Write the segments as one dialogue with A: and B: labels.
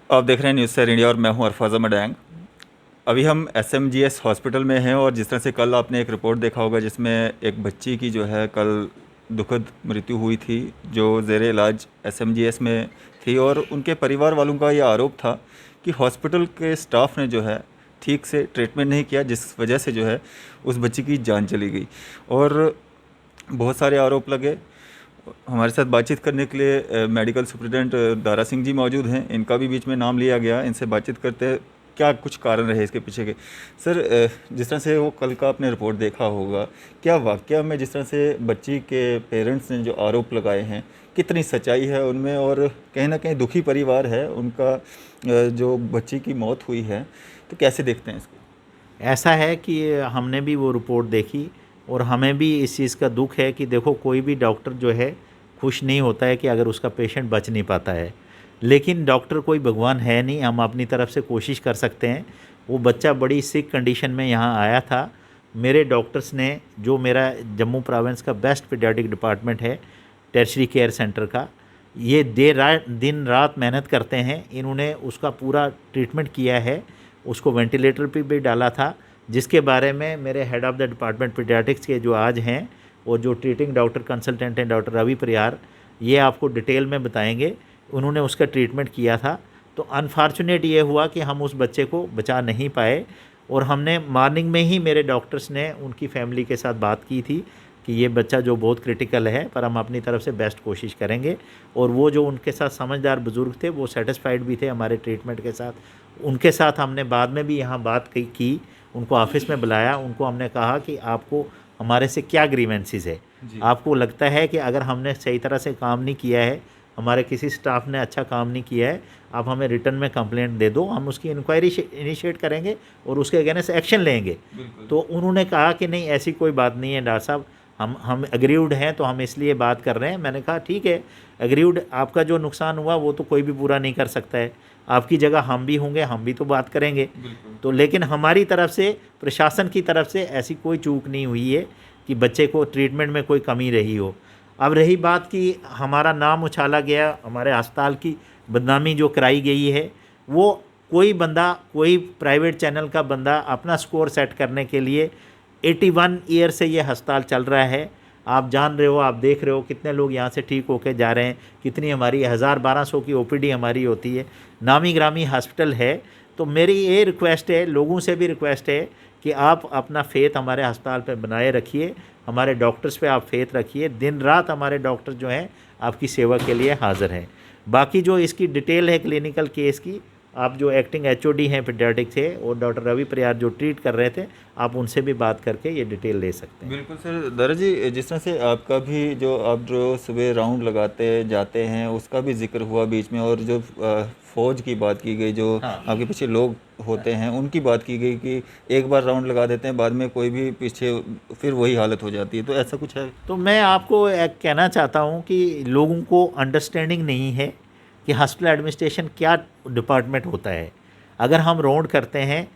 A: आप देख रहे हैं न्यूज़ सर इंडिया और मैं हूं अरफाज़ मडैंग। अभी हम एसएमजीएस हॉस्पिटल में हैं और जिस तरह से कल आपने एक रिपोर्ट देखा होगा जिसमें एक बच्ची की जो है कल दुखद मृत्यु हुई थी, जो ज़ेरे इलाज एसएमजीएस में थी। और उनके परिवार वालों का ये आरोप था कि हॉस्पिटल के स्टाफ ने जो है ठीक से ट्रीटमेंट नहीं किया, जिस वजह से जो है उस बच्ची की जान चली गई। और बहुत सारे आरोप लगे। हमारे साथ बातचीत करने के लिए मेडिकल सुप्रिटेंडेंट दारा सिंह जी मौजूद हैं। इनका भी बीच में नाम लिया गया। इनसे बातचीत करते हैं क्या कुछ कारण रहे इसके पीछे के। सर, जिस तरह से वो कल का आपने रिपोर्ट देखा होगा, क्या वाकया में जिस तरह से बच्ची के पेरेंट्स ने जो आरोप लगाए हैं कितनी सच्चाई है उनमें, और कहीं ना कहीं दुखी परिवार है उनका जो बच्ची की मौत हुई है, तो कैसे देखते हैं इसको?
B: ऐसा है कि हमने भी वो रिपोर्ट देखी और हमें भी इस चीज़ का दुख है कि देखो, कोई भी डॉक्टर जो है खुश नहीं होता है कि अगर उसका पेशेंट बच नहीं पाता है। लेकिन डॉक्टर कोई भगवान है नहीं, हम अपनी तरफ से कोशिश कर सकते हैं। वो बच्चा बड़ी सिक कंडीशन में यहाँ आया था। मेरे डॉक्टर्स ने, जो मेरा जम्मू प्रोविंस का बेस्ट पीडियाट्रिक डिपार्टमेंट है, टर्शरी केयर सेंटर का, ये दिन रात मेहनत करते हैं। इन्होंने उसका पूरा ट्रीटमेंट किया है, उसको वेंटिलेटर पे भी डाला था, जिसके बारे में मेरे head of the department paediatrics के जो आज हैं और जो ट्रीटिंग डॉक्टर कंसल्टेंट हैं डॉक्टर रवि परिहार, ये आपको डिटेल में बताएंगे। उन्होंने उसका ट्रीटमेंट किया था। तो अनफॉर्चुनेट ये हुआ कि हम उस बच्चे को बचा नहीं पाए। और हमने मॉर्निंग में ही, मेरे डॉक्टर्स ने उनकी फैमिली के साथ बात की थी कि ये बच्चा जो बहुत क्रिटिकल है, पर हम अपनी तरफ से बेस्ट कोशिश करेंगे। और वो जो उनके साथ समझदार बुज़ुर्ग थे वो सेटिस्फाइड भी थे हमारे ट्रीटमेंट के साथ। उनके साथ हमने बाद में भी यहाँ बात की, उनको ऑफिस में बुलाया। उनको हमने कहा कि आपको हमारे से क्या ग्रीवेंसेस है, आपको लगता है कि अगर हमने सही तरह से काम नहीं किया है, हमारे किसी स्टाफ ने अच्छा काम नहीं किया है, आप हमें रिटर्न में कंप्लेंट दे दो, हम उसकी इंक्वायरी इनिशिएट करेंगे और उसके अगेंस्ट एक्शन लेंगे। तो उन्होंने कहा कि नहीं, ऐसी कोई बात नहीं है डॉक्टर साहब, हम एग्रीव्ड हैं, तो हम इसलिए बात कर रहे हैं। मैंने कहा ठीक है, एग्रीव्ड, आपका जो नुकसान हुआ वो तो कोई भी पूरा नहीं कर सकता है। आपकी जगह हम भी होंगे, हम भी तो बात करेंगे। तो लेकिन हमारी तरफ से, प्रशासन की तरफ से ऐसी कोई चूक नहीं हुई है कि बच्चे को ट्रीटमेंट में कोई कमी रही हो। अब रही बात कि हमारा नाम उछाला गया, हमारे अस्पताल की बदनामी जो कराई गई है, वो कोई बंदा, कोई प्राइवेट चैनल का बंदा अपना स्कोर सेट करने के लिए 81 ईयर से ये अस्पताल चल रहा है। आप जान रहे हो, आप देख रहे हो कितने लोग यहाँ से ठीक होके जा रहे हैं, कितनी हमारी 1000-1200 की ओपीडी हमारी होती है, नामी ग्रामी हॉस्पिटल है। तो मेरी ये रिक्वेस्ट है, लोगों से भी रिक्वेस्ट है कि आप अपना फेथ हमारे अस्पताल पे बनाए रखिए, हमारे डॉक्टर्स पे आप फेथ रखिए। दिन रात हमारे डॉक्टर जो हैं आपकी सेवा के लिए हाज़िर हैं। बाकी जो इसकी डिटेल है क्लिनिकल केस की, आप जो एक्टिंग एचओडी हैं पीडियाट्रिक थे और डॉक्टर रवि परिहार जो ट्रीट कर रहे थे, आप उनसे भी बात करके ये डिटेल ले सकते हैं।
A: बिल्कुल सर। दारा जी, जिस तरह से आपका भी आप जो सुबह राउंड लगाते जाते हैं उसका भी जिक्र हुआ बीच में, और जो फ़ौज की बात की गई, जो
B: हाँ।
A: आपके पीछे लोग होते हैं उनकी बात की गई कि एक बार राउंड लगा देते हैं, बाद में कोई भी पीछे फिर वही हालत हो जाती है, तो ऐसा कुछ है?
B: तो मैं आपको एक कहना चाहता हूँ कि लोगों को अंडरस्टैंडिंग नहीं है कि हॉस्पिटल एडमिनिस्ट्रेशन क्या डिपार्टमेंट होता है। अगर हम राउंड करते हैं,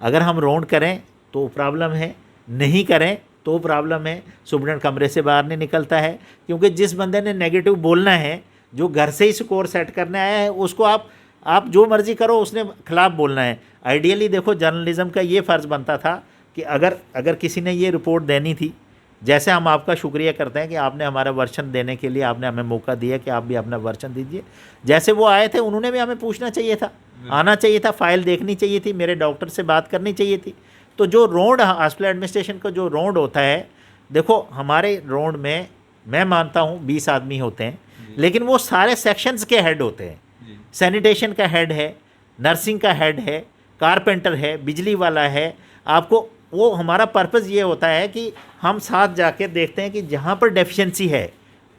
B: अगर हम राउंड करें तो प्रॉब्लम है, नहीं करें तो प्रॉब्लम है। सुप्रीडेंट कमरे से बाहर नहीं निकलता है, क्योंकि जिस बंदे ने नेगेटिव बोलना है, जो घर से ही स्कोर सेट करने आया है, उसको आप जो मर्ज़ी करो, उसने खिलाफ बोलना है। आइडियली देखो, जर्नलिज्म का ये फ़र्ज़ बनता था कि अगर किसी ने ये रिपोर्ट देनी थी, जैसे हम आपका शुक्रिया करते हैं कि आपने हमारा वर्शन देने के लिए आपने हमें मौका दिया कि आप भी अपना वर्शन दीजिए। जैसे वो आए थे, उन्होंने भी हमें पूछना चाहिए था, आना चाहिए था, फाइल देखनी चाहिए थी, मेरे डॉक्टर से बात करनी चाहिए थी। तो जो राउंड हॉस्पिटल एडमिनिस्ट्रेशन का जो राउंड होता है, देखो हमारे राउंड में मैं मानता हूँ 20 आदमी होते हैं, लेकिन वो सारे सेक्शंस के हेड होते हैं। सैनिटेशन का हेड है, नर्सिंग का हेड है, कारपेंटर है, बिजली वाला है। आपको वो, हमारा पर्पज़ ये होता है कि हम साथ जाके देखते हैं कि जहाँ पर डेफिशिएंसी है,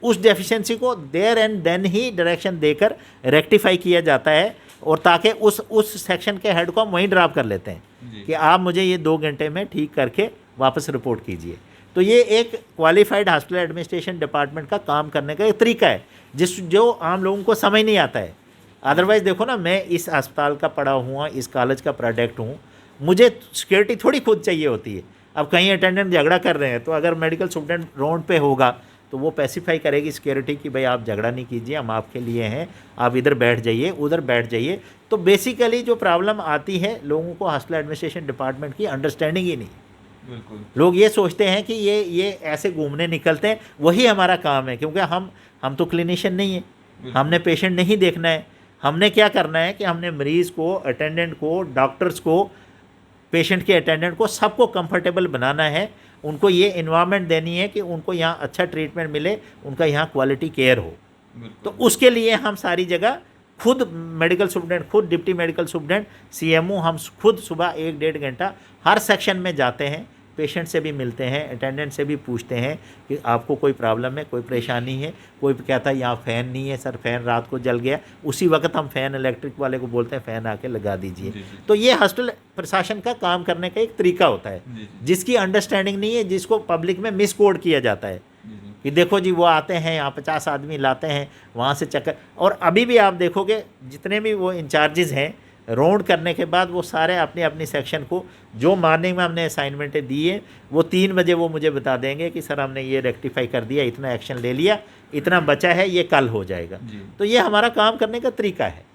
B: उस डेफिशिएंसी को देयर एंड देन ही डायरेक्शन देकर रेक्टिफाई किया जाता है, और ताकि उस सेक्शन के हेड को हम वहीं ड्रॉप कर लेते हैं कि आप मुझे ये 2 घंटे में ठीक करके वापस रिपोर्ट कीजिए। तो ये एक क्वालिफाइड हॉस्पिटल एडमिनिस्ट्रेशन डिपार्टमेंट का काम करने का एक तरीका है, जो आम लोगों को समझ नहीं आता है। अदरवाइज़ देखो ना, मैं इस अस्पताल का पढ़ा हुआ, इस कॉलेज का प्रोडक्ट हूँ, मुझे सिक्योरिटी थोड़ी खुद चाहिए होती है। अब कहीं अटेंडेंट झगड़ा कर रहे हैं, तो अगर मेडिकल स्टूडेंट रोड पे होगा तो वो पैसिफाई करेगी सिक्योरिटी कि भाई आप झगड़ा नहीं कीजिए, हम आपके लिए हैं, आप इधर बैठ जाइए, उधर बैठ जाइए। तो बेसिकली जो प्रॉब्लम आती है, लोगों को हॉस्पिटल एडमिनिस्ट्रेशन डिपार्टमेंट की अंडरस्टैंडिंग ही नहीं।
A: बिल्कुल।
B: लोग ये सोचते हैं कि ये ऐसे घूमने निकलते हैं, वही हमारा काम है, क्योंकि हम तो क्लिनिशियन नहीं है, हमने पेशेंट नहीं देखना है। हमने क्या करना है कि हमने मरीज़ को, अटेंडेंट को, डॉक्टर्स को, पेशेंट के अटेंडेंट को, सबको कंफर्टेबल बनाना है। उनको ये इन्वायरमेंट देनी है कि उनको यहाँ अच्छा ट्रीटमेंट मिले, उनका यहाँ क्वालिटी केयर हो। तो उसके लिए हम सारी जगह खुद मेडिकल सुप्रिटेंडेंट, खुद डिप्टी मेडिकल सुप्रिटेंडेंट, सीएमओ, हम खुद सुबह 1-1.5 घंटा हर सेक्शन में जाते हैं, पेशेंट से भी मिलते हैं, अटेंडेंट से भी पूछते हैं कि आपको कोई प्रॉब्लम है, कोई परेशानी है। कोई कहता है यहाँ फ़ैन नहीं है सर, फ़ैन रात को जल गया, उसी वक्त हम फ़ैन इलेक्ट्रिक वाले को बोलते हैं फ़ैन आके लगा दीजिए। तो ये हॉस्पिटल प्रशासन का काम करने का एक तरीका होता है, जिसकी अंडरस्टैंडिंग नहीं है, जिसको पब्लिक में मिस कोड किया जाता है कि देखो जी वो आते हैं यहाँ 50 आदमी लाते हैं, वहाँ से चक्कर। और अभी भी आप देखोगे जितने भी वो इंचार्जेस हैं, राउंड करने के बाद वो सारे अपनी अपनी सेक्शन को, जो मॉर्निंग में हमने असाइनमेंटें दी है, वो 3 बजे वो मुझे बता देंगे कि सर हमने ये रेक्टिफाई कर दिया, इतना एक्शन ले लिया, इतना बचा है, ये कल हो जाएगा। तो ये हमारा काम करने का तरीका है।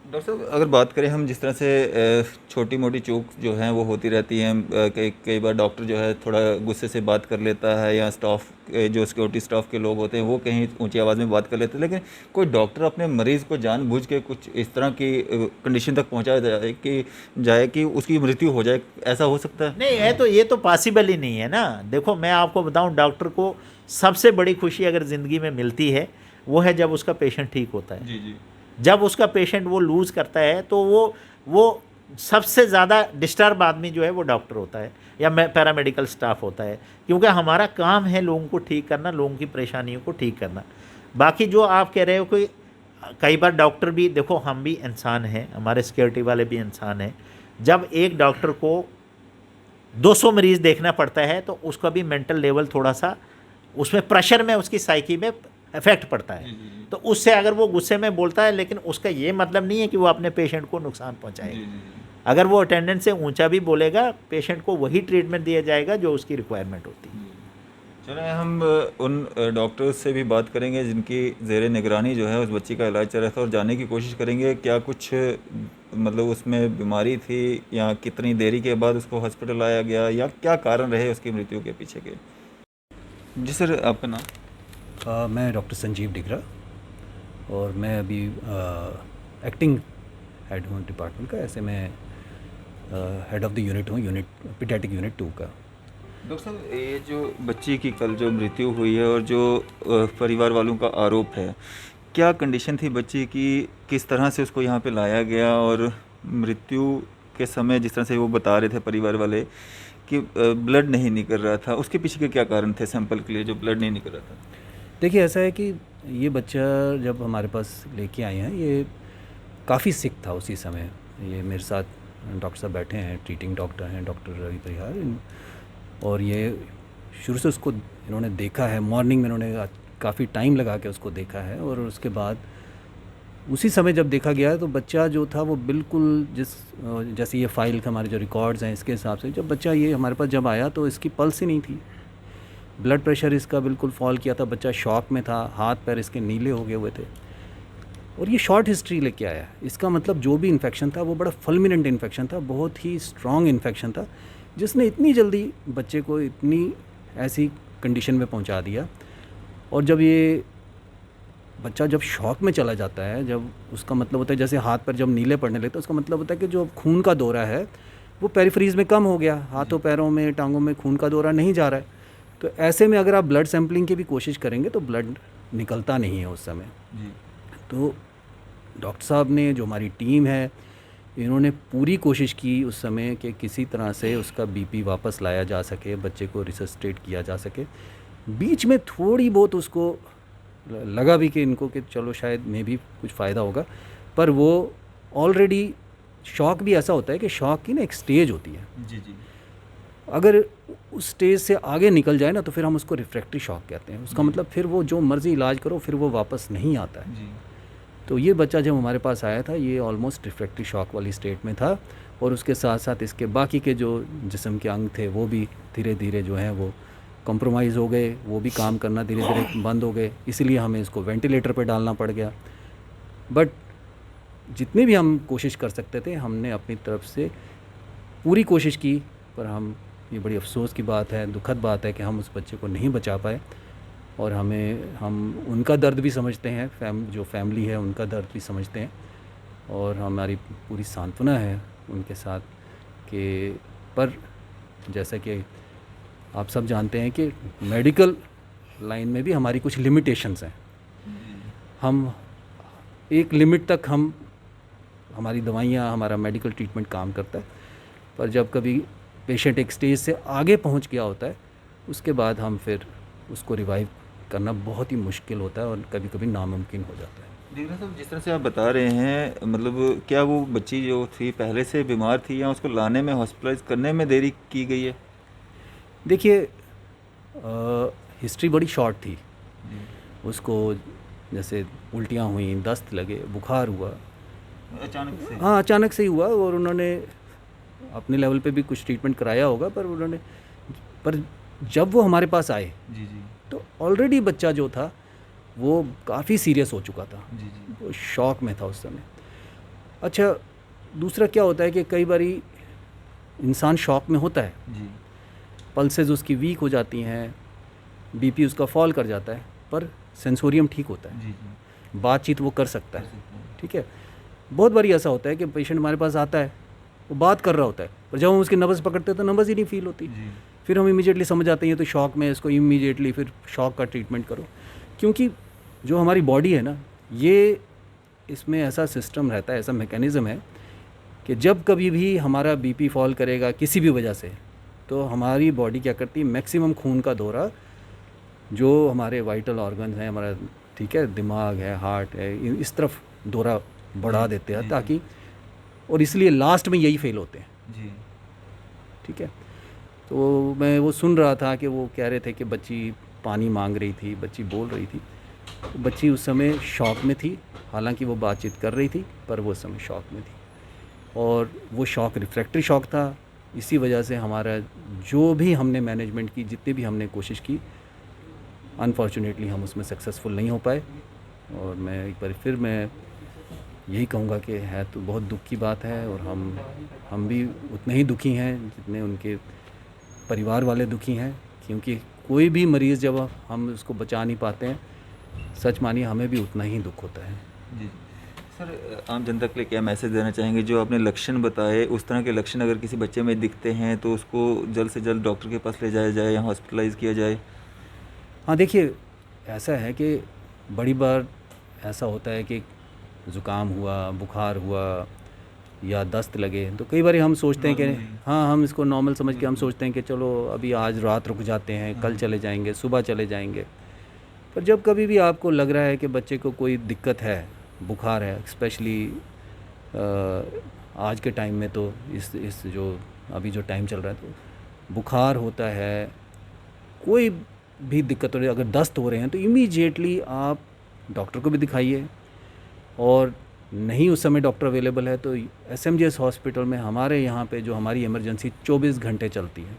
A: डॉक्टर साहब, अगर बात करें हम जिस तरह से छोटी मोटी चूक जो हैं वो होती रहती हैं, कई बार डॉक्टर जो है थोड़ा गुस्से से बात कर लेता है, या स्टाफ, जो सिक्योरिटी स्टाफ के लोग होते हैं वो कहीं ऊंची आवाज़ में बात कर लेते हैं, लेकिन कोई डॉक्टर अपने मरीज़ को जानबूझ के कुछ इस तरह की कंडीशन तक पहुंचा जाए कि उसकी मृत्यु हो जाए, ऐसा हो सकता है?
B: नहीं है, तो ये तो पॉसिबल ही नहीं है ना। देखो मैं आपको बताऊं, डॉक्टर को सबसे बड़ी खुशी अगर ज़िंदगी में मिलती है, वो है जब उसका पेशेंट ठीक होता है।
A: जी।
B: जब उसका पेशेंट वो लूज़ करता है, तो वो सबसे ज़्यादा डिस्टर्ब आदमी जो है वो डॉक्टर होता है, या पैरामेडिकल स्टाफ होता है, क्योंकि हमारा काम है लोगों को ठीक करना, लोगों की परेशानियों को ठीक करना। बाकी जो आप कह रहे हो कि कई बार डॉक्टर भी, देखो हम भी इंसान हैं, हमारे सिक्योरिटी वाले भी इंसान हैं। जब एक डॉक्टर को 200 मरीज़ देखना पड़ता है, तो उसका भी मेंटल लेवल थोड़ा सा, उसमें प्रेशर में, उसकी साइकी में इफेक्ट पड़ता है। तो उससे अगर वो गुस्से में बोलता है, लेकिन उसका ये मतलब नहीं है कि वो अपने पेशेंट को नुकसान पहुंचाए। अगर वो अटेंडेंट से ऊंचा भी बोलेगा, पेशेंट को वही ट्रीटमेंट दिया जाएगा जो उसकी रिक्वायरमेंट होती है।
A: चलें, हम उन डॉक्टर्स से भी बात करेंगे जिनकी ज़ेरे निगरानी जो है उस बच्ची का इलाज चल रहा था, और जानने की कोशिश करेंगे क्या कुछ मतलब उसमें बीमारी थी, या कितनी देरी के बाद उसको हॉस्पिटल लाया गया, या क्या कारण रहे उसकी मृत्यु के पीछे के। जी सर, आपका नाम?
C: मैं डॉक्टर संजीव डिगरा, और मैं अभी एक्टिंग हेड हूँ डिपार्टमेंट का। ऐसे मैं हेड ऑफ़ द यूनिट हूँ, पीडियाट्रिक यूनिट 2 का।
A: डॉक्टर साहब, ये जो बच्ची की कल जो मृत्यु हुई है, और जो परिवार वालों का आरोप है, क्या कंडीशन थी बच्ची की, किस तरह से उसको यहाँ पे लाया गया, और मृत्यु के समय जिस तरह से वो बता रहे थे परिवार वाले कि ब्लड नहीं निकल रहा था, उसके पीछे के क्या कारण थे सैंपल के लिए जो ब्लड नहीं निकल रहा था?
C: देखिए, ऐसा है कि ये बच्चा जब हमारे पास लेके आए हैं, ये काफ़ी सिक था उसी समय। ये मेरे साथ डॉक्टर साहब बैठे हैं, ट्रीटिंग डॉक्टर हैं, डॉक्टर रवि परिहार, और ये शुरू से उसको इन्होंने देखा है। मॉर्निंग में इन्होंने काफ़ी टाइम लगा के उसको देखा है, और उसके बाद उसी समय जब देखा गया तो बच्चा जो था वो बिल्कुल जैसे ये फाइल का हमारे जो रिकॉर्ड्स हैं इसके हिसाब से, जब बच्चा ये हमारे पास जब आया तो इसकी पल्स ही नहीं थी, ब्लड प्रेशर इसका बिल्कुल फॉल किया था, बच्चा शॉक में था, हाथ पैर इसके नीले हो गए हुए थे, और ये शॉर्ट हिस्ट्री लेके आया। इसका मतलब जो भी इन्फेक्शन था वो बड़ा फुलमिनेंट इन्फेक्शन था, बहुत ही स्ट्रॉन्ग इन्फेक्शन था, जिसने इतनी जल्दी बच्चे को इतनी ऐसी कंडीशन में पहुंचा दिया। और जब ये बच्चा जब शॉक में चला जाता है, जब उसका मतलब होता है जैसे हाथ पर जब नीले पड़ने लगते हैं, उसका मतलब होता है कि जो खून का दौरा है वो पेरिफेरीज में कम हो गया, हाथों पैरों में टांगों में खून का दौरा नहीं जा रहा है। तो ऐसे में अगर आप ब्लड सैंपलिंग की भी कोशिश करेंगे तो ब्लड निकलता नहीं है उस समय। तो डॉक्टर साहब ने, जो हमारी टीम है, इन्होंने पूरी कोशिश की उस समय कि किसी तरह से उसका बीपी वापस लाया जा सके, बच्चे को रिसस्टेट किया जा सके। बीच में थोड़ी बहुत उसको लगा भी कि इनको कि चलो शायद में भी कुछ फ़ायदा होगा, पर वो ऑलरेडी शॉक भी ऐसा होता है कि शॉक की ना एक स्टेज होती है।
A: जी।
C: अगर उस स्टेज से आगे निकल जाए ना तो फिर हम उसको रिफ्रैक्टरी शॉक कहते हैं। उसका मतलब फिर वो जो मर्ज़ी इलाज करो फिर वो वापस नहीं आता है। तो ये बच्चा जब हमारे पास आया था ये ऑलमोस्ट रिफ्रैक्टरी शॉक वाली स्टेट में था, और उसके साथ साथ इसके बाकी के जो जिस्म के अंग थे वो भी धीरे धीरे जो हैं वो कॉम्प्रोमाइज़ हो गए, वो भी काम करना धीरे धीरे बंद हो गए, इसीलिए हमें इसको वेंटिलेटर पे डालना पड़ गया। बट जितनी भी हम कोशिश कर सकते थे हमने अपनी तरफ से पूरी कोशिश की, पर ये बड़ी अफसोस की बात है, दुखद बात है कि हम उस बच्चे को नहीं बचा पाए। और हम उनका दर्द भी समझते हैं, जो फैमिली है उनका दर्द भी समझते हैं, और हमारी पूरी सांत्वना है उनके साथ कि पर जैसा कि आप सब जानते हैं कि मेडिकल लाइन में भी हमारी कुछ लिमिटेशंस हैं। हम एक लिमिट तक हमारी दवाइयाँ, हमारा मेडिकल ट्रीटमेंट काम करता है, पर जब कभी पेशेंट एक स्टेज से आगे पहुंच गया होता है, उसके बाद हम फिर उसको रिवाइव करना बहुत ही मुश्किल होता है और कभी कभी नामुमकिन हो जाता है।
A: डॉक्टर साहब, जिस तरह से आप बता रहे हैं, मतलब क्या वो बच्ची जो थी पहले से बीमार थी या उसको लाने में, हॉस्पिटलाइज करने में देरी की गई है?
C: देखिए, हिस्ट्री बड़ी शॉर्ट थी। उसको जैसे उल्टियाँ हुई, दस्त लगे, बुखार हुआ,
A: अचानक से?
C: हाँ, अचानक से ही हुआ, और उन्होंने अपने लेवल पे भी कुछ ट्रीटमेंट कराया होगा, पर जब वो हमारे पास आए
A: जी जी
C: तो ऑलरेडी बच्चा जो था वो काफ़ी सीरियस हो चुका था।
A: जी जी
C: वो शॉक में था उस समय। अच्छा, दूसरा क्या होता है कि कई बारी इंसान शॉक में होता है,
A: जी
C: पल्सेस उसकी वीक हो जाती हैं, बीपी उसका फॉल कर जाता है, पर सेंसोरियम ठीक होता है,
A: जी जी
C: बातचीत वो कर सकता है। ठीक है, बहुत बारी ऐसा होता है कि पेशेंट हमारे पास आता है, वो बात कर रहा होता है, पर जब हम उसकी नब्ज़ पकड़ते हैं तो नब्ज़ ही नहीं फील होती।
A: जी
C: फिर हम इमीडिएटली समझ आते हैं ये तो शॉक में, इसको इमीडिएटली फिर शॉक का ट्रीटमेंट करो। क्योंकि जो हमारी बॉडी है ना, ये इसमें ऐसा सिस्टम रहता है, ऐसा मैकेनिज़्म है कि जब कभी भी हमारा बीपी फॉल करेगा किसी भी वजह से, तो हमारी बॉडी क्या करती है, मैक्सिमम खून का दौरा जो हमारे वाइटल ऑर्गन्स हैं, हमारा ठीक है, दिमाग है, हार्ट है, इस तरफ दौरा बढ़ा देते हैं ताकि, और इसलिए लास्ट में यही फेल होते हैं।
A: जी
C: ठीक है, तो मैं वो सुन रहा था कि वो कह रहे थे कि बच्ची पानी मांग रही थी, बच्ची बोल रही थी, तो बच्ची उस समय शॉक में थी। हालांकि वो बातचीत कर रही थी, पर वो समय शॉक में थी, और वो शॉक रिफ्रैक्टरी शॉक था। इसी वजह से हमारा जो भी हमने मैनेजमेंट की, जितनी भी हमने कोशिश की, अनफॉर्चुनेटली हम उसमें सक्सेसफुल नहीं हो पाए। और मैं एक बार फिर मैं यही कहूँगा कि है तो बहुत दुख की बात है, और हम भी उतने ही दुखी हैं जितने उनके परिवार वाले दुखी हैं। क्योंकि कोई भी मरीज़ जब हम उसको बचा नहीं पाते हैं, सच मानिए हमें भी उतना ही दुख होता है।
A: जी सर, आम जनता के लिए क्या मैसेज देना चाहेंगे? जो आपने लक्षण बताए, उस तरह के लक्षण अगर किसी बच्चे में दिखते हैं तो उसको जल्द से जल्द डॉक्टर के पास ले जाया जाए या हॉस्पिटलाइज किया जाए?
C: हाँ, देखिए, ऐसा है कि बड़ी बार ऐसा होता है कि ज़ुकाम हुआ, बुखार हुआ या दस्त लगे, तो कई बार हम सोचते हैं कि हाँ, हम इसको नॉर्मल समझ के हम सोचते हैं कि चलो अभी आज रात रुक जाते हैं, कल चले जाएंगे, सुबह चले जाएंगे। पर जब कभी भी आपको लग रहा है कि बच्चे को कोई दिक्कत है, बुखार है, स्पेशली आज के टाइम में तो इस जो अभी जो टाइम चल रहा है, तो बुखार होता है, कोई भी दिक्कत हो रही है, अगर दस्त हो रहे हैं, तो इमीडिएटली आप डॉक्टर को भी दिखाइए। और नहीं उस समय डॉक्टर अवेलेबल है तो SMGS हॉस्पिटल में हमारे यहाँ पे जो हमारी इमरजेंसी 24 घंटे चलती है।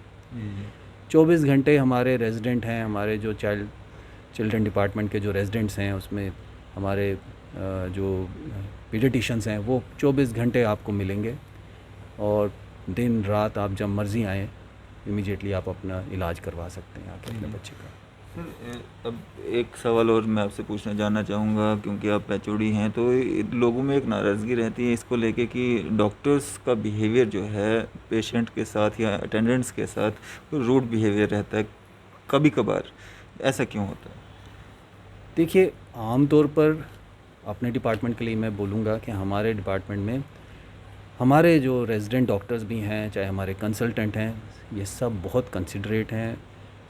C: 24 घंटे हमारे रेजिडेंट हैं, हमारे जो चिल्ड्रन डिपार्टमेंट के जो रेजिडेंट्स हैं, उसमें हमारे जो पीडियाट्रिशियंस हैं, वो 24 घंटे आपको मिलेंगे, और दिन रात आप जब मर्ज़ी आएँ, इमीडिएटली आप अपना इलाज करवा सकते हैं आके अपने बच्चे का।
A: सर, अब एक सवाल और मैं आपसे पूछना जानना चाहूँगा, क्योंकि आप HOD हैं, तो लोगों में एक नाराज़गी रहती है इसको लेके कि डॉक्टर्स का बिहेवियर जो है पेशेंट के साथ या अटेंडेंट्स के साथ रूड बिहेवियर रहता है कभी कभार। ऐसा क्यों होता है?
C: देखिए, आमतौर पर अपने डिपार्टमेंट के लिए मैं बोलूँगा कि हमारे डिपार्टमेंट में हमारे जो रेजिडेंट डॉक्टर्स भी हैं, चाहे हमारे कंसल्टेंट हैं, ये सब बहुत कंसिडरेट हैं,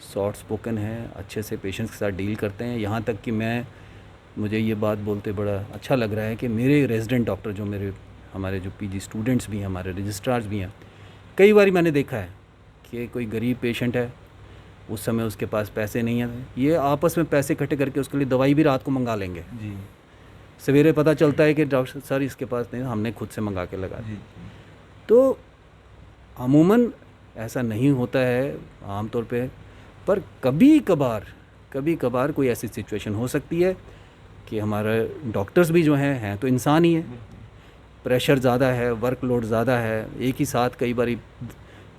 C: सॉफ्ट स्पोकन हैं, अच्छे से पेशेंट्स के साथ डील करते हैं। यहाँ तक कि मुझे ये बात बोलते बड़ा अच्छा लग रहा है कि मेरे रेजिडेंट डॉक्टर जो हमारे जो PG स्टूडेंट्स भी हैं, हमारे रजिस्ट्रार्स भी हैं, कई बार मैंने देखा है कि कोई गरीब पेशेंट है, उस समय उसके पास पैसे नहीं हैं, ये आपस में पैसे इकट्ठे करके उसके लिए दवाई भी रात को मंगा लेंगे।
A: जी
C: सवेरे पता चलता है कि डॉक्टर सर इसके पास नहीं, हमने खुद से मंगा के लगा दी।
A: जी
C: तो अमूमन ऐसा नहीं होता है। आमतौर पे पर कभी कभार कोई ऐसी सिचुएशन हो सकती है कि हमारे डॉक्टर्स भी जो हैं तो इंसान ही हैं, प्रेशर ज़्यादा है, वर्कलोड ज़्यादा है, एक ही साथ कई बारी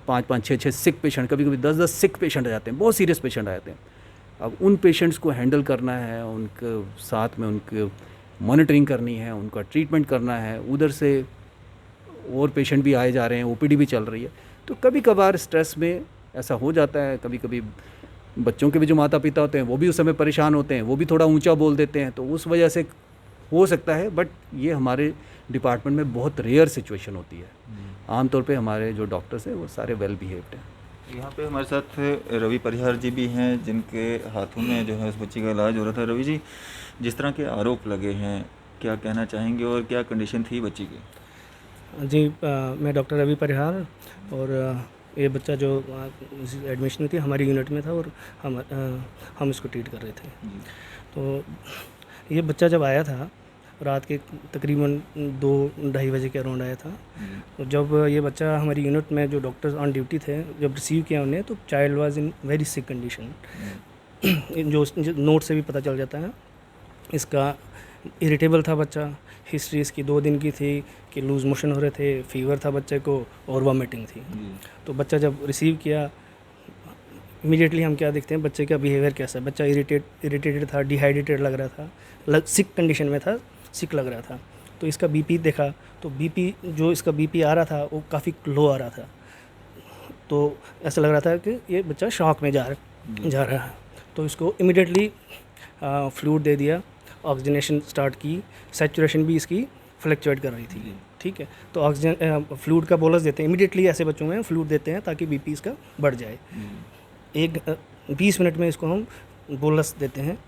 C: 5-5, 6-6 सिक पेशेंट, कभी कभी 10-10 सिक पेशेंट आ जाते हैं, बहुत सीरियस पेशेंट आ जाते हैं। अब उन पेशेंट्स को हैंडल करना है, उनके साथ में उनके मॉनिटरिंग करनी है, उनका ट्रीटमेंट करना है, उधर से और पेशेंट भी आए जा रहे हैं, ओपीडी भी चल रही है। तो कभी कभार स्ट्रेस में ऐसा हो जाता है, कभी कभी बच्चों के भी जो माता पिता होते हैं वो भी उस समय परेशान होते हैं, वो भी थोड़ा ऊंचा बोल देते हैं, तो उस वजह से हो सकता है। बट ये हमारे डिपार्टमेंट में बहुत रेयर सिचुएशन होती है। आमतौर पे हमारे जो डॉक्टर्स हैं वो सारे वेल बिहेव्ड हैं।
A: यहाँ पे हमारे साथ रवि परिहार जी भी हैं, जिनके हाथों में जो है उस बच्ची का इलाज हो रहा था। रवि जी, जिस तरह के आरोप लगे हैं, क्या कहना चाहेंगे और क्या कंडीशन थी बच्ची की?
D: जी, मैं डॉक्टर रवि परिहार, और ये बच्चा जो एडमिशन थी हमारी यूनिट में था और हम इसको ट्रीट कर रहे थे। तो ये बच्चा जब आया था रात के तकरीबन 2-2:30 बजे के अराउंड आया था। तो जब ये बच्चा हमारी यूनिट में जो डॉक्टर्स ऑन ड्यूटी थे जब रिसीव किया उन्हें, तो child was in very sick condition. जो नोट से भी पता चल जाता है, इसका इरिटेबल था बच्चा, हिस्ट्री इसकी 2 दिन की थी कि लूज़ मोशन हो रहे थे, फीवर था बच्चे को और वॉमिटिंग थी। तो बच्चा जब रिसीव किया, इमीडिएटली हम क्या देखते हैं बच्चे का बिहेवियर कैसा है। बच्चा इरिटेटेड था, डिहाइड्रेटेड लग रहा था, सिक कंडीशन में था, सिक लग रहा था। तो इसका बीपी देखा, तो बीपी जो इसका बीपी आ रहा था वो काफ़ी लो आ रहा था। तो ऐसा लग रहा था कि ये बच्चा शॉक में जा रहा है। तो इसको इमीडिएटली फ्लूइड दे दिया, ऑक्सीजनेशन स्टार्ट की, सैचुरेशन भी इसकी फ्लक्चुएट कर रही थी। ठीक है, तो ऑक्सीजन फ्लूइड का बोलस देते हैं इमीडिएटली, ऐसे बच्चों में फ्लूइड देते हैं ताकि बीपी इसका बढ़ जाए। 20 मिनट में इसको हम बोलस देते हैं,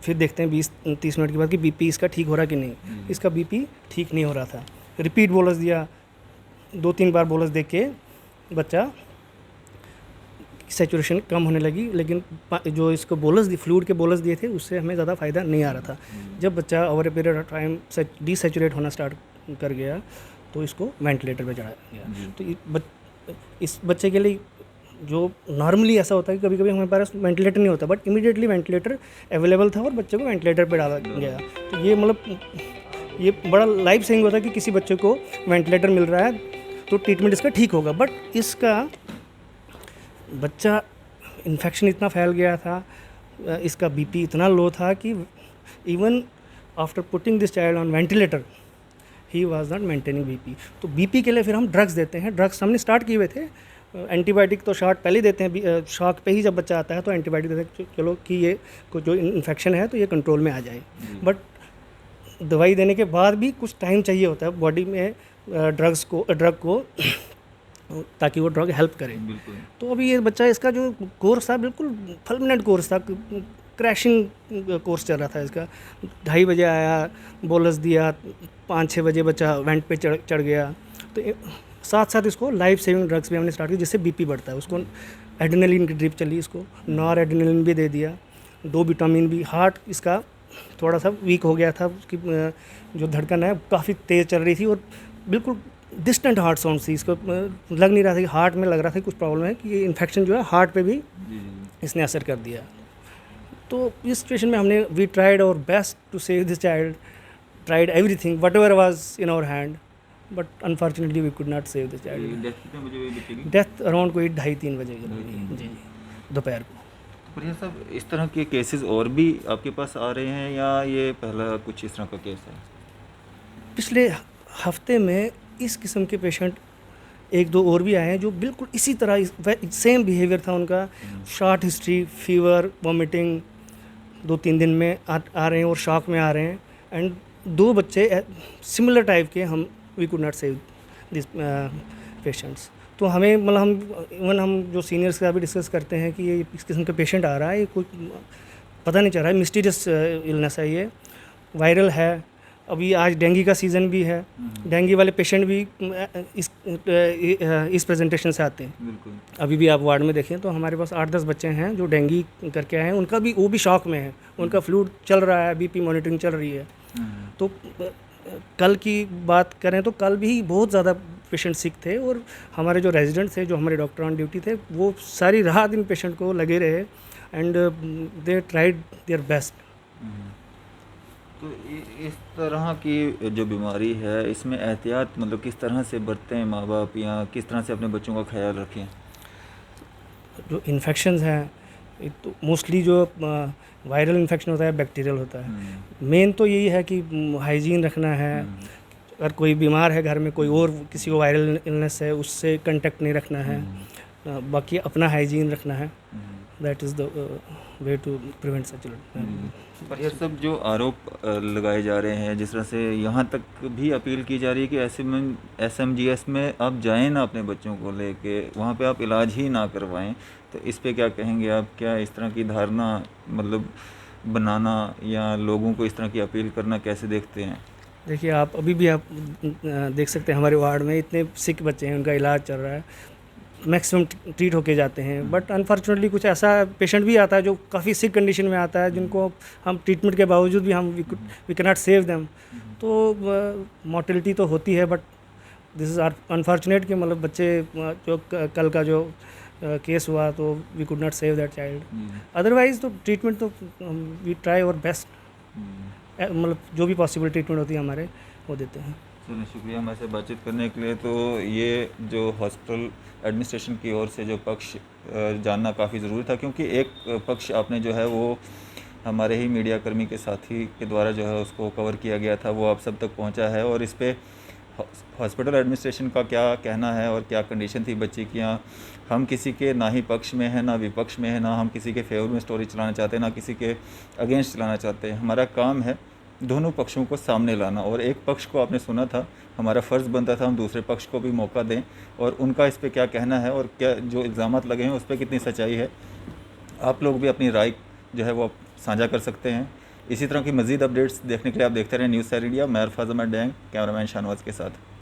D: फिर देखते हैं 20-30 मिनट के बाद कि बीपी इसका ठीक हो रहा कि नहीं। इसका बीपी ठीक नहीं हो रहा था, रिपीट बोलस दिया, 2-3 बार बोलस दे के बच्चा सैचुरेशन कम होने लगी, लेकिन जो इसको बोलस फ्लूइड के बोलस दिए थे उससे हमें ज़्यादा फ़ायदा नहीं आ रहा था। जब बच्चा over a period of time desaturate होना स्टार्ट कर गया तो इसको वेंटिलेटर पे चढ़ाया गया। तो इस बच्चे के लिए जो नॉर्मली ऐसा होता है कि कभी कभी हमारे पास वेंटिलेटर नहीं होता, बट इमीडिएटली वेंटिलेटर अवेलेबल था और बच्चे को वेंटिलेटर पे डाला गया। तो ये मतलब ये बड़ा लाइफ सेविंग होता है कि किसी बच्चे को वेंटिलेटर मिल रहा है तो ट्रीटमेंट इसका ठीक होगा। बट इसका बच्चा इन्फेक्शन इतना फैल गया था, इसका बीपी इतना लो था कि even after putting this child on ventilator he was not maintaining BP. तो बीपी के लिए फिर हम ड्रग्स देते हैं। ड्रग्स हमने स्टार्ट किए हुए थे, एंटीबायोटिक तो शॉट पहले ही देते हैं, शॉक पे ही जब बच्चा आता है तो एंटीबायोटिक देते हैं, चलो कि ये को जो इन्फेक्शन है तो ये कंट्रोल में आ जाए। बट दवाई देने के बाद भी कुछ टाइम चाहिए होता है बॉडी में ड्रग को ताकि वो ड्रग हेल्प करे। तो अभी ये बच्चा, इसका जो कोर्स था बिल्कुल फुलमिनेंट कोर्स था, क्रैशिंग कोर्स चल रहा था इसका। 2:30 बजे आया, बोलस दिया, 5-6 बजे बच्चा वेंट पे चढ़ गया। तो साथ साथ इसको लाइफ सेविंग ड्रग्स भी हमने स्टार्ट की जिससे बीपी बढ़ता है। उसको एड्रेनलिन की ड्रिप चली, इसको नॉर एड्रेनलिन भी दे दिया, 2 विटामिन भी। हार्ट इसका थोड़ा सा वीक हो गया था, उसकी जो धड़कन है काफ़ी तेज़ चल रही थी और बिल्कुल डिस्टेंट हार्ट साउंड थी। इसको लग नहीं रहा था कि हार्ट में, लग रहा था कुछ प्रॉब्लम है कि ये इन्फेक्शन जो है हार्ट पे भी इसने असर कर दिया। तो इस सिचुएशन में हमने we tried our best to save this child, tried everything whatever was in our hand, but unfortunately we could not save this child. Death around कोई 2:30-3 बजे जी दोपहर को।
A: तो परिहार साहब, इस तरह के केसेस और भी आपके पास आ रहे हैं या ये पहला कुछ इस तरह का केस है?
D: पिछले हफ्ते में इस किस्म के पेशेंट 1-2 और भी आए हैं जो बिल्कुल इसी तरह सेम बिहेवियर था उनका, शॉर्ट हिस्ट्री, फीवर, वॉमिटिंग, 2-3 दिन में आ रहे हैं और शॉक में आ रहे हैं। एंड 2 बच्चे सिमिलर टाइप के हम we could not save this patients. तो हमें मतलब हम जो सीनियर्स का भी डिस्कस करते हैं कि ये इस किस्म का पेशेंट आ रहा है, ये कुछ पता नहीं चल रहा है, मिस्टीरियस इलनेस है, ये वायरल है। अभी आज डेंगू का सीज़न भी है, डेंगू वाले पेशेंट भी इस प्रेजेंटेशन से आते हैं।
A: बिल्कुल।
D: अभी भी आप वार्ड में देखें तो हमारे पास 8-10 बच्चे हैं जो डेंगू करके आए हैं, उनका भी वो भी शॉक में है, उनका फ्लूइड चल रहा है, बीपी मॉनिटरिंग चल रही है। तो कल की बात करें तो कल भी बहुत ज़्यादा पेशेंट सिक थे, और हमारे जो रेजिडेंट थे, जो हमारे डॉक्टर ऑन ड्यूटी थे, वो सारी रात इन पेशेंट को लगे रहे and they tried their best.
A: तो इस तरह की जो बीमारी है इसमें एहतियात मतलब किस तरह से बरतें हैं माँ बाप, या किस तरह से अपने बच्चों का ख्याल रखें?
D: जो इन्फेक्शंस हैं, एक तो मोस्टली जो वायरल इन्फेक्शन होता है, बैक्टीरियल होता है। मेन तो यही है कि हाइजीन रखना है। अगर कोई बीमार है घर में, कोई और किसी को वायरल इलनेस है, उससे कांटेक्ट नहीं रखना है। बाकी अपना हाइजीन रखना है। That is the way to prevent such.
A: पर ये सब जो आरोप लगाए जा रहे हैं, जिस तरह से यहाँ तक भी अपील की जा रही है कि SMGS में आप जाएं ना अपने बच्चों को लेके, वहाँ पे आप इलाज ही ना करवाएं, तो इस पे क्या कहेंगे आप? क्या इस तरह की धारणा मतलब बनाना या लोगों को इस तरह की अपील करना कैसे देखते हैं?
D: देखिए, आप अभी भी आप देख सकते हैं हमारे वार्ड में इतने सिक बच्चे हैं, उनका इलाज चल रहा है, मैक्सिमम ट्रीट होके जाते हैं। बट अनफॉर्चुनेटली कुछ ऐसा पेशेंट भी आता है जो काफ़ी सिक कंडीशन में आता है, जिनको हम ट्रीटमेंट के बावजूद भी हम we can not save them. तो मोर्टेलिटी तो होती है, बट दिस इज़ अनफॉर्चुनेट कि मतलब बच्चे जो कल का जो केस हुआ, तो we could not save that child. Otherwise तो ट्रीटमेंट तो वी ट्राई आवर बेस्ट, मतलब जो भी पॉसिबल ट्रीटमेंट होती है हमारे, वो देते हैं।
A: चलिए, शुक्रिया हमारे से बातचीत करने के लिए। तो ये जो हॉस्पिटल एडमिनिस्ट्रेशन की ओर से जो पक्ष जानना काफ़ी ज़रूरी था, क्योंकि एक पक्ष आपने जो है वो हमारे ही मीडिया कर्मी के साथी के द्वारा जो है उसको कवर किया गया था, वो आप सब तक पहुंचा है। और इस पे हॉस्पिटल एडमिनिस्ट्रेशन का क्या कहना है और क्या कंडीशन थी बच्ची की, यहाँ हम किसी के ना ही पक्ष में है ना विपक्ष में है, ना हम किसी के फेवर में स्टोरी चलाना चाहते हैं, ना किसी के अगेंस्ट चलाना चाहते हैं। हमारा काम है दोनों पक्षों को सामने लाना, और एक पक्ष को आपने सुना था, हमारा फ़र्ज़ बनता था हम दूसरे पक्ष को भी मौका दें और उनका इस पे क्या कहना है और क्या जो इल्ज़ामात लगे हैं उस पर कितनी सच्चाई है। आप लोग भी अपनी राय जो है वो साझा कर सकते हैं। इसी तरह की मज़ीद अपडेट्स देखने के लिए आप देखते रहें न्यूज़ सैर इंडिया। मैं अरफाज़ अहमद डैंग, कैमरामैन शाहनवाज के साथ।